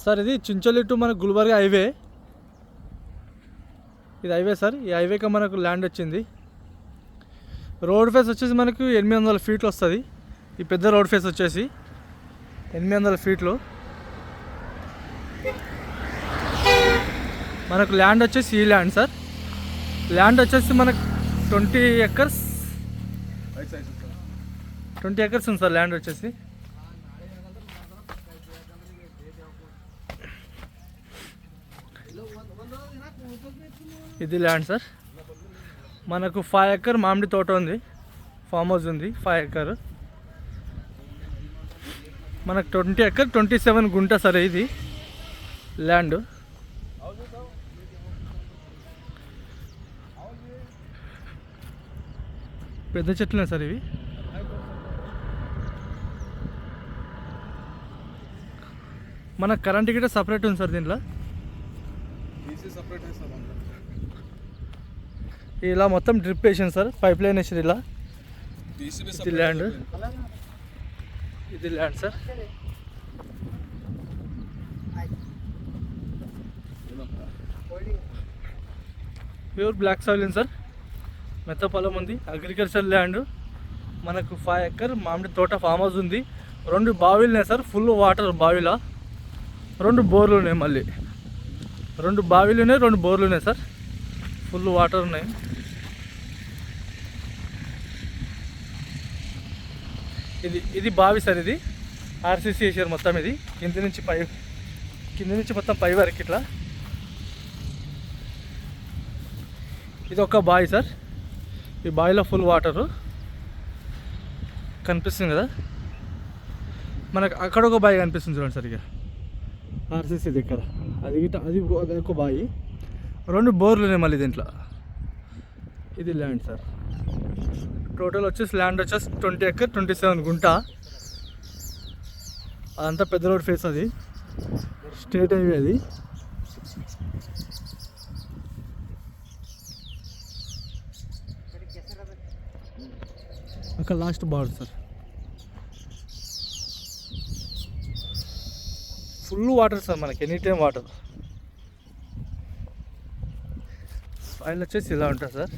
Sir ఇది Chincholi to మన Gulbarga highway. ఇది హైవే సార్. ఈ హైవేకి మనకు ల్యాండ్ వచ్చింది. రోడ్ ఫేస్ వచ్చేసి మనకు 800 ఫీట్లు వస్తుంది. ఈ పెద్ద రోడ్ ఫేస్ వచ్చేసి 800 ఫీట్లు. మనకు ల్యాండ్ వచ్చేసి ఈ ల్యాండ్ సార్. ల్యాండ్ వచ్చేసి మనకు 20 ఎకర్స్ ఉంది సార్ ల్యాండ్ వచ్చేసి. ఇది ల్యాండ్ సార్. మనకు 5 ఎకర్ మామిడి తోట ఉంది, ఫామ్ హౌస్ ఉంది 5 ఎకర్. మనకు 20 ఎకర్ 27 గుంట సార్ ఇది ల్యాండ్. పెద్ద చెట్లే సార్ ఇవి. మనకు కరెంట్ గిట్ట సపరేట్ ఉంది సార్ దీంట్లో. ఇలా మొత్తం డ్రిప్ వేసింది సార్, పైప్ లైన్ వేసారు ఇలా. ఇది ల్యాండ్, ఇది land sir. Pure black soil sir. మెత్త పొలం ఉంది, అగ్రికల్చర్ ల్యాండ్. మనకు 5 ఎకర్ మామిడి తోట, ఫామ్ హౌస్ ఉంది. 2 బావిలు ఉన్నాయి సార్, ఫుల్ వాటర్ బావిలో. 2 బోర్లు ఉన్నాయి, మళ్ళీ 2 బావిలు ఉన్నాయి, 2 బోర్లు ఉన్నాయి సార్. ఫుల్ వాటర్ ఉన్నాయి. ఇది బావి సార్. ఇది ఆర్సీసీ వేసారు మొత్తం. ఇది కింద నుంచి మొత్తం పై వరకు ఇట్లా. ఇది ఒక బావి సార్. ఈ బావిలో ఫుల్ వాటరు కనిపిస్తుంది కదా మనకు. అక్కడ ఒక బావి కనిపిస్తుంది చూడండి సార్. ఇక ఆర్సీసీ దగ్గర అది ఒక బావి. 2 బోర్లు ఉన్నాయి మళ్ళీ దీంట్లో. ఇది ల్యాండ్ సార్. టోటల్ వచ్చేసి ల్యాండ్ వచ్చేసి 20 ఎకర్ 27 గుంట. అదంతా పెద్ద రోడ్ ఫేస్, అది స్టేట్ హైవే. అది అక్కడ last border sir. Full water sir మనకి, ఎనీ టైం వాటర్. ఫైల్ వచ్చేసి ఇలా ఉంటుంది సార్.